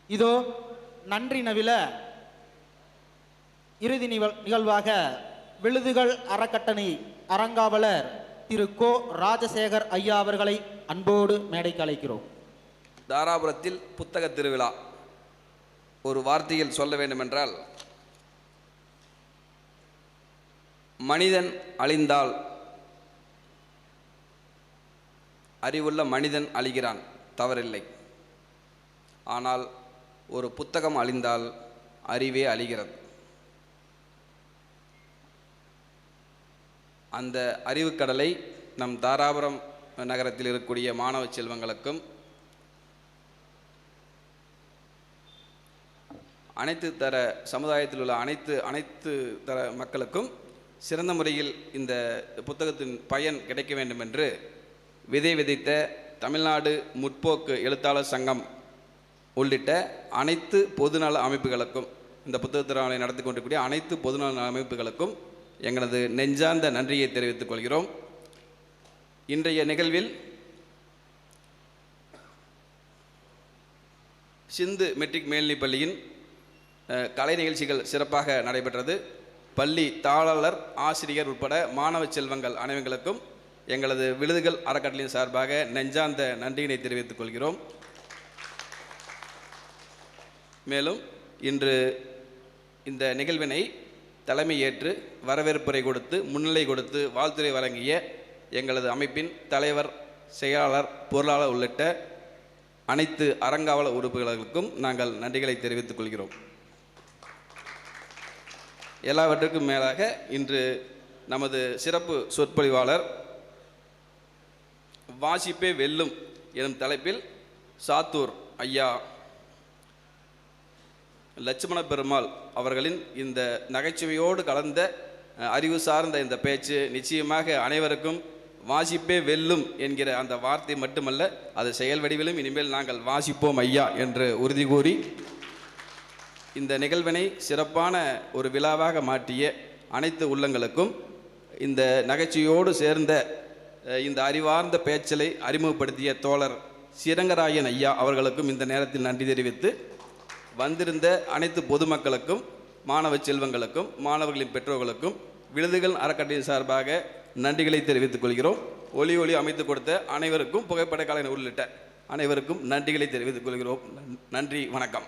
இதோ நன்றி நவில இறுதி நிகழ்வாக விழுதுகள் அறக்கட்டளை அறங்காவலர் திரு கோ ராஜசேகர் ஐயா அவர்களை அன்போடு மேடைக்கு அழைக்கிறோம். தாராபுரத்தில் புத்தக திருவிழா. ஒரு வார்த்தையில் சொல்ல வேண்டுமென்றால், மனிதன் அழிந்தால், அறிவுள்ள மனிதன் அழிகிறான், தவறில்லை. ஆனால் ஒரு புத்தகம் அழிந்தால் அறிவே அழிகிறது. அந்த அறிவுக்கடலை நம் தாராபுரம் நகரத்தில் இருக்கக்கூடிய மாணவ செல்வங்களுக்கும் அனைத்து தர சமுதாயத்தில் உள்ள அனைத்து தர மக்களுக்கும் சிறந்த முறையில் இந்த புத்தகத்தின் பயன் கிடைக்க வேண்டும் என்று விதைத்த தமிழ்நாடு முற்போக்கு எழுத்தாளர் சங்கம் உள்ளிட்ட அனைத்து பொதுநல அமைப்புகளுக்கும், இந்த புத்தக திருவிழாவை நடத்தி கொண்டிருக்கூடிய அனைத்து பொதுநல அமைப்புகளுக்கும் எங்களது நெஞ்சார்ந்த நன்றியை தெரிவித்துக் கொள்கிறோம். இன்றைய நிகழ்வில் சிந்து மெட்ரிக் மேல்நிலைப் பள்ளியின் கலை நிகழ்ச்சிகள் சிறப்பாக நடைபெற்றது. பள்ளி தாளாளர், ஆசிரியர் உட்பட மாணவ செல்வங்கள் அனைவருக்கும் எங்களது விழுதுகள் அறக்கட்டளையின் சார்பாக நெஞ்சார்ந்த நன்றியினை தெரிவித்துக் கொள்கிறோம். மேலும் இன்று இந்த நிகழ்வினை தலைமை ஏற்று வரவேற்புரை கொடுத்து முன்னிலை கொடுத்து வாழ்த்துரை வழங்கிய எங்களது அமைப்பின் தலைவர், செயலாளர், பொருளாளர் உள்ளிட்ட அனைத்து அறங்காவலர் உறுப்பினர்களுக்கும் நாங்கள் நன்றிகளை தெரிவித்துக் கொள்கிறோம். எல்லாவற்றுக்கும் மேலாக இன்று நமது சிறப்பு சொற்பொழிவாளர் வாசிப்பே வெல்லும் எனும் தலைப்பில் சாத்தூர் ஐயா லட்சுமண பெருமாள் அவர்களின் இந்த நகைச்சுவையோடு கலந்த அறிவு சார்ந்த இந்த பேச்சு நிச்சயமாக அனைவருக்கும் வாசிப்பே வெல்லும் என்கிற அந்த வார்த்தை மட்டுமல்ல, அது செயல் வடிவிலும் இனிமேல் நாங்கள் வாசிப்போம் ஐயா என்று உறுதி கூறி இந்த நிகழ்வினை சிறப்பான ஒரு விழாவாக மாற்றிய அனைத்து உள்ளங்களுக்கும், இந்த நகைச்சுவையோடு சேர்ந்த இந்த அறிவார்ந்த பேச்சலை அறிமுகப்படுத்திய தோழர் சிரங்கராயன் ஐயா அவர்களுக்கும் இந்த நேரத்தில் நன்றி தெரிவித்து, வந்திருந்த அனைத்து பொதுமக்களுக்கும், மாணவ செல்வங்களுக்கும், மாணவர்களின் பெற்றோர்களுக்கும் விழுதுகள் அறக்கட்டளையின் சார்பாக நன்றிகளை தெரிவித்துக் கொள்கிறோம். ஒளி அமைத்து கொடுத்த அனைவருக்கும், புகைப்பட கலைஞர் உள்ளிட்ட அனைவருக்கும் நன்றிகளை தெரிவித்துக் கொள்கிறோம். நன்றி, வணக்கம்.